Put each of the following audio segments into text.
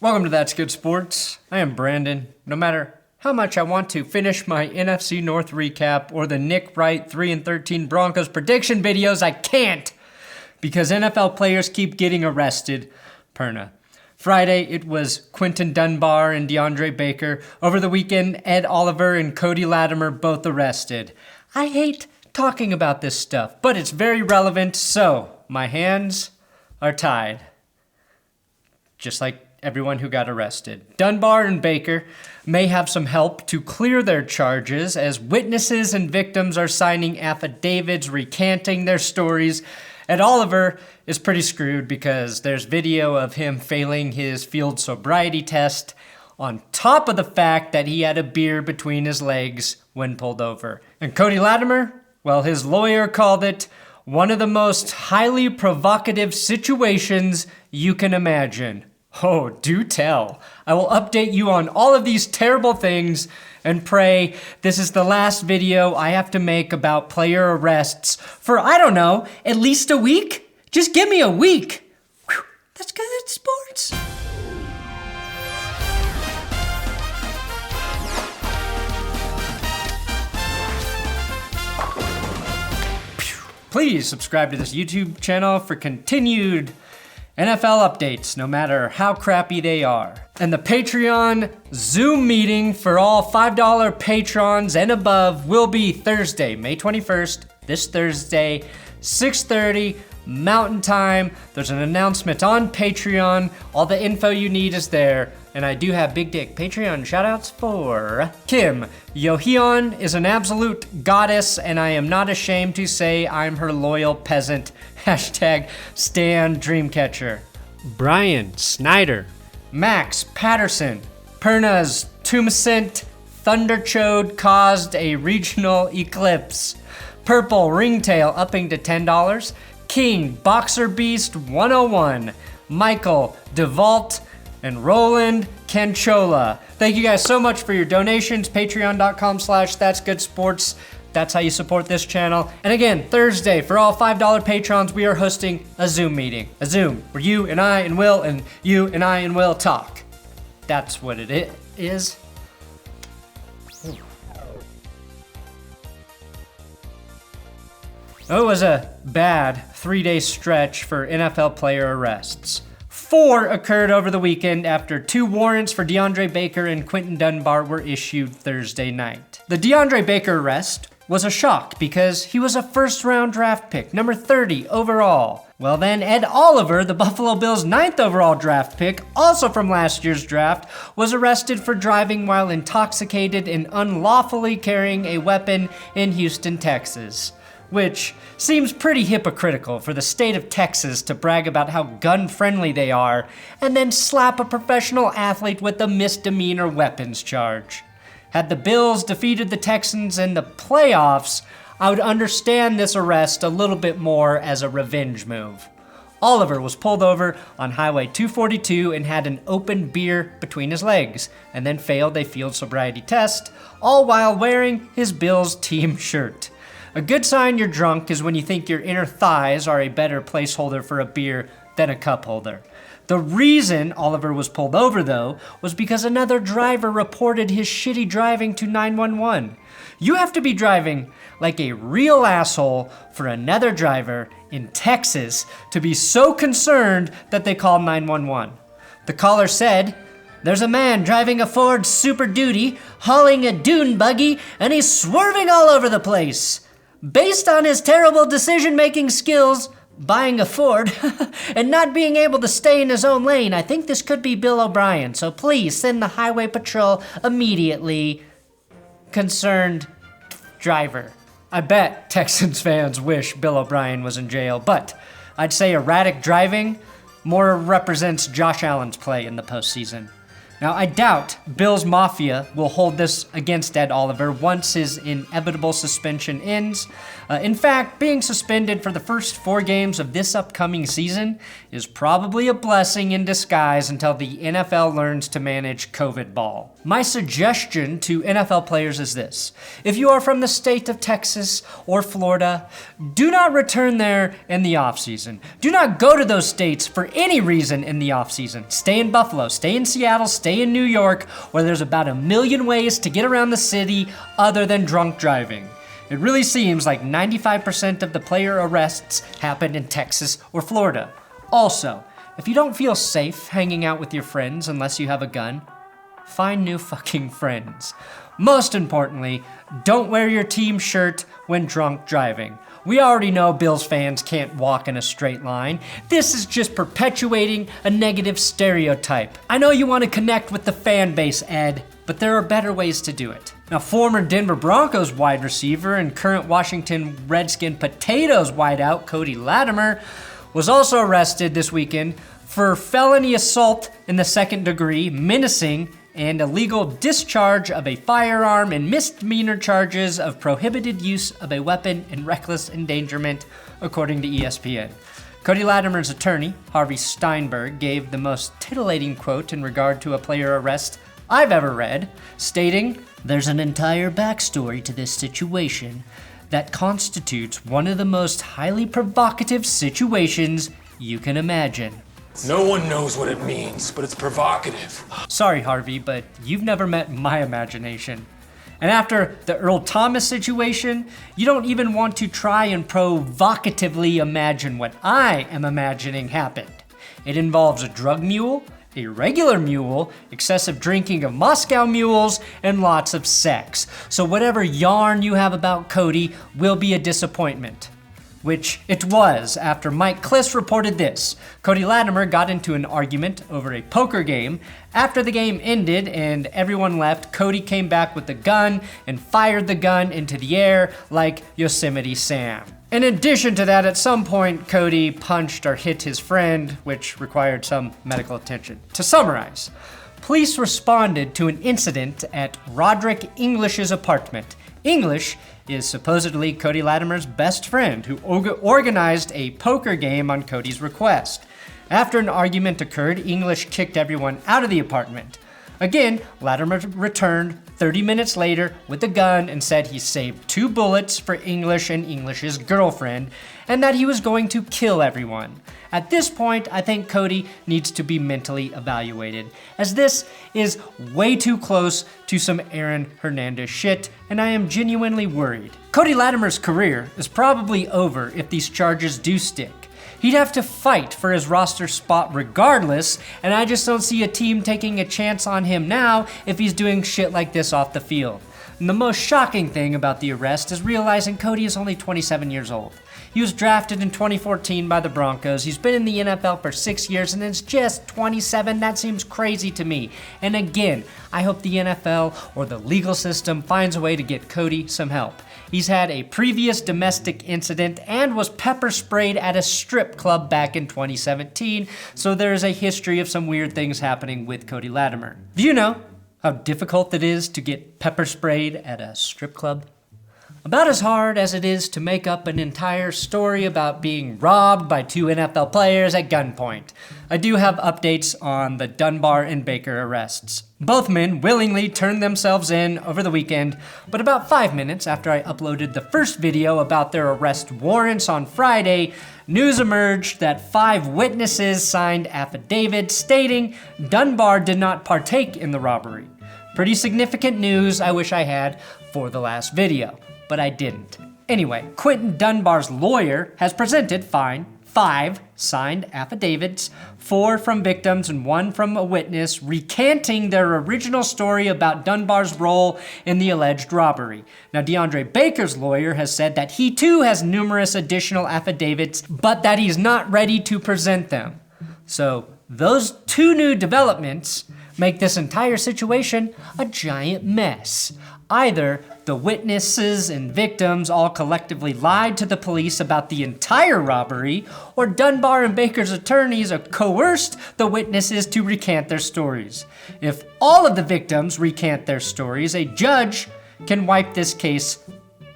Welcome to That's Good Sports. I am Brandon. No matter how much I want to finish my NFC North recap or the Nick Wright 3-13 Broncos prediction videos, I can't because NFL players keep getting arrested. Perna. Friday, it was Quinton Dunbar and Deandre Baker. Over the weekend, Ed Oliver and Cody Latimer both arrested. I hate talking about this stuff, but it's very relevant, so my hands are tied. Just like everyone who got arrested. Dunbar and Baker may have some help to clear their charges as witnesses and victims are signing affidavits recanting their stories. Ed Oliver is pretty screwed because there's video of him failing his field sobriety test on top of the fact that he had a beer between his legs when pulled over. And Cody Latimer, well, his lawyer called it one of the most highly provocative situations you can imagine. Oh, do tell. I will update you on all of these terrible things and pray this is the last video I have to make about player arrests for, I don't know, at least a week? Just give me a week. Whew, that's good sports. Please subscribe to this YouTube channel for continued NFL updates, no matter how crappy they are. And the Patreon Zoom meeting for all $5 patrons and above will be Thursday, May 21st, this Thursday, 6:30 Mountain Time. There's an announcement on Patreon. All the info you need is there. And I do have big dick Patreon shoutouts for Kim. Yohyun is an absolute goddess, and I am not ashamed to say I'm her loyal peasant. Hashtag Stan Dreamcatcher. Brian Snyder. Max Patterson. Perna's Tumescent Thunderchode caused a regional eclipse. Purple Ringtail upping to $10. King Boxer Beast 101. Michael DeVault and Roland Canchola. Thank you guys so much for your donations. Patreon.com/ThatsGoodSports. That's how you support this channel. And again, Thursday, for all $5 patrons, we are hosting a Zoom meeting. A Zoom, where you and I and Will and you and I and Will talk. That's what it is. It was a bad 3-day stretch for NFL player arrests. 4 occurred over the weekend after 2 warrants for Deandre Baker and Quinton Dunbar were issued Thursday night. The Deandre Baker arrest was a shock because he was a first-round draft pick, number 30 overall. Well then, Ed Oliver, the Buffalo Bills' 9th overall draft pick, also from last year's draft, was arrested for driving while intoxicated and unlawfully carrying a weapon in Houston, Texas. Which seems pretty hypocritical for the state of Texas to brag about how gun-friendly they are and then slap a professional athlete with a misdemeanor weapons charge. Had the Bills defeated the Texans in the playoffs, I would understand this arrest a little bit more as a revenge move. Oliver was pulled over on Highway 242 and had an open beer between his legs, and then failed a field sobriety test, all while wearing his Bills team shirt. A good sign you're drunk is when you think your inner thighs are a better placeholder for a beer than a cup holder. The reason Oliver was pulled over, though, was because another driver reported his shitty driving to 911. You have to be driving like a real asshole for another driver in Texas to be so concerned that they call 911. The caller said, "There's a man driving a Ford Super Duty, hauling a dune buggy, and he's swerving all over the place. Based on his terrible decision-making skills, buying a Ford, and not being able to stay in his own lane, I think this could be Bill O'Brien, so please send the highway patrol immediately. Concerned driver." I bet Texans fans wish Bill O'Brien was in jail, but I'd say erratic driving more represents Josh Allen's play in the postseason. Now, I doubt Bills Mafia will hold this against Ed Oliver once his inevitable suspension ends. In fact, being suspended for the first 4 games of this upcoming season is probably a blessing in disguise until the NFL learns to manage COVID ball. My suggestion to NFL players is this. If you are from the state of Texas or Florida, do not return there in the offseason. Do not go to those states for any reason in the offseason. Stay in Buffalo, stay in Seattle, stay in New York, where there's about 1 million ways to get around the city other than drunk driving. It really seems like 95% of the player arrests happen in Texas or Florida. Also, if you don't feel safe hanging out with your friends unless you have a gun, find new fucking friends. Most importantly, don't wear your team shirt when drunk driving. We already know Bills fans can't walk in a straight line. This is just perpetuating a negative stereotype. I know you want to connect with the fan base, Ed, but there are better ways to do it. Now, former Denver Broncos wide receiver and current Washington Redskin Potatoes wideout Cody Latimer was also arrested this weekend for felony assault in the 2nd degree, menacing, and illegal discharge of a firearm and misdemeanor charges of prohibited use of a weapon and reckless endangerment, according to ESPN. Cody Latimer's attorney, Harvey Steinberg, gave the most titillating quote in regard to a player arrest I've ever read, stating, "There's an entire backstory to this situation that constitutes one of the most highly provocative situations you can imagine." No one knows what it means, but it's provocative. Sorry, Harvey, but you've never met my imagination. And after the Earl Thomas situation, you don't even want to try and provocatively imagine what I am imagining happened. It involves a drug mule, a regular mule, excessive drinking of Moscow mules, and lots of sex. So whatever yarn you have about Cody will be a disappointment. Which it was after Mike Kliss reported this. Cody Latimer got into an argument over a poker game. After the game ended and everyone left, Cody came back with the gun and fired the gun into the air like Yosemite Sam. In addition to that, at some point, Cody punched or hit his friend, which required some medical attention. To summarize, police responded to an incident at Roderick English's apartment. English is supposedly Cody Latimer's best friend who organized a poker game on Cody's request. After an argument occurred, English kicked everyone out of the apartment. Again, Latimer returned 30 minutes later with a gun and said he saved 2 bullets for English and English's girlfriend and that he was going to kill everyone. At this point, I think Cody needs to be mentally evaluated, as this is way too close to some Aaron Hernandez shit, and I am genuinely worried. Cody Latimer's career is probably over if these charges do stick. He'd have to fight for his roster spot regardless, and I just don't see a team taking a chance on him now if he's doing shit like this off the field. And the most shocking thing about the arrest is realizing Cody is only 27 years old. He was drafted in 2014 by the Broncos. He's been in the NFL for 6 years and is just 27. That seems crazy to me. And again, I hope the NFL or the legal system finds a way to get Cody some help. He's had a previous domestic incident and was pepper sprayed at a strip club back in 2017, so there is a history of some weird things happening with Cody Latimer. Do you know how difficult it is to get pepper sprayed at a strip club? About as hard as it is to make up an entire story about being robbed by 2 NFL players at gunpoint. I do have updates on the Dunbar and Baker arrests. Both men willingly turned themselves in over the weekend, but about 5 minutes after I uploaded the first video about their arrest warrants on Friday, news emerged that 5 witnesses signed affidavits stating Dunbar did not partake in the robbery. Pretty significant news I wish I had for the last video, but I didn't. Anyway, Quinton Dunbar's lawyer has presented 5 signed affidavits, 4 from victims and 1 from a witness, recanting their original story about Dunbar's role in the alleged robbery. Now, Deandre Baker's lawyer has said that he too has numerous additional affidavits, but that he's not ready to present them. So, those 2 new developments make this entire situation a giant mess. Either the witnesses and victims all collectively lied to the police about the entire robbery, or Dunbar and Baker's attorneys coerced the witnesses to recant their stories. If all of the victims recant their stories, a judge can wipe this case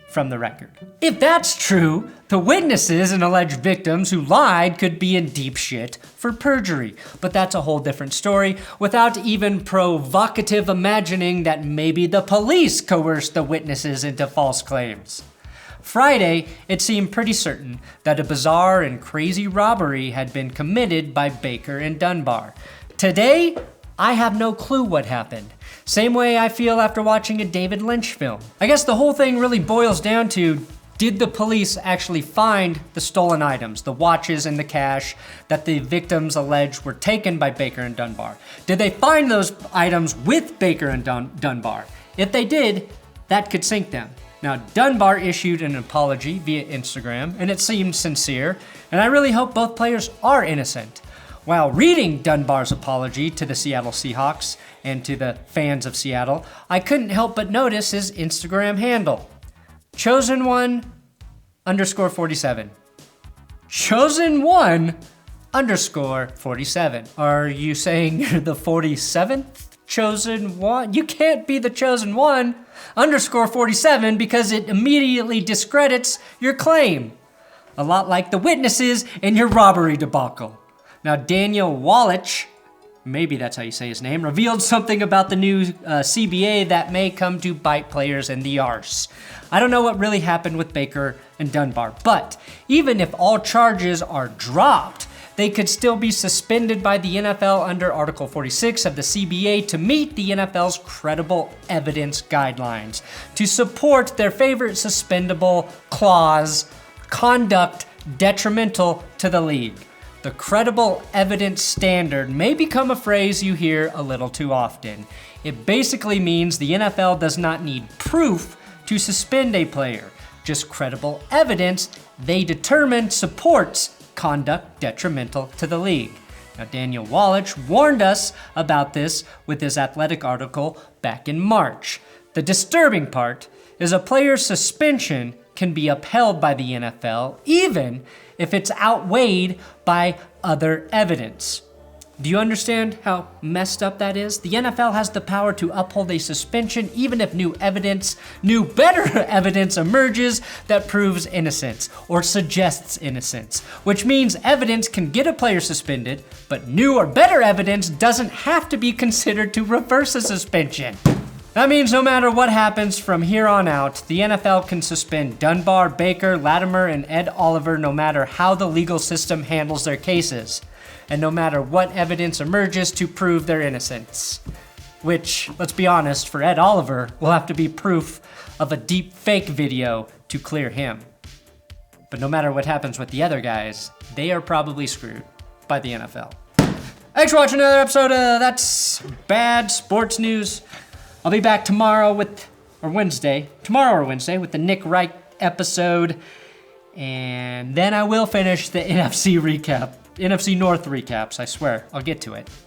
from the record. If that's true, the witnesses and alleged victims who lied could be in deep shit for perjury. But that's a whole different story, without even provocative imagining that maybe the police coerced the witnesses into false claims. Friday, it seemed pretty certain that a bizarre and crazy robbery had been committed by Baker and Dunbar. Today, I have no clue what happened. Same way I feel after watching a David Lynch film. I guess the whole thing really boils down to, did the police actually find the stolen items, the watches and the cash that the victims alleged were taken by Baker and Dunbar? Did they find those items with Baker and Dunbar? If they did, that could sink them. Now, Dunbar issued an apology via Instagram, and it seemed sincere, and I really hope both players are innocent. While reading Dunbar's apology to the Seattle Seahawks and to the fans of Seattle, I couldn't help but notice his Instagram handle. Chosen1_47. Chosen1_47. Are you saying you're the 47th chosen one? You can't be the chosen one _47 because it immediately discredits your claim. A lot like the witnesses in your robbery debacle. Now, Daniel Wallach, maybe that's how you say his name, revealed something about the new CBA that may come to bite players in the arse. I don't know what really happened with Baker and Dunbar, but even if all charges are dropped, they could still be suspended by the NFL under Article 46 of the CBA to meet the NFL's credible evidence guidelines, to support their favorite suspendable clause, conduct detrimental to the league. The credible evidence standard may become a phrase you hear a little too often. It basically means the NFL does not need proof to suspend a player, just credible evidence they determine supports conduct detrimental to the league. Now, Daniel Wallach warned us about this with his Athletic article back in March. The disturbing part is a player's suspension can be upheld by the NFL even if it's outweighed by other evidence. Do you understand how messed up that is? The NFL has the power to uphold a suspension even if new better evidence emerges that proves innocence or suggests innocence, which means evidence can get a player suspended, but new or better evidence doesn't have to be considered to reverse a suspension. That means no matter what happens from here on out, the NFL can suspend Dunbar, Baker, Latimer, and Ed Oliver no matter how the legal system handles their cases, and no matter what evidence emerges to prove their innocence. Which, let's be honest, for Ed Oliver, will have to be proof of a deep fake video to clear him. But no matter what happens with the other guys, they are probably screwed by the NFL. Thanks for watching another episode of That's Bad Sports News. I'll be back tomorrow or Wednesday with the Nick Wright episode. And then I will finish the NFC North recaps, I swear. I'll get to it.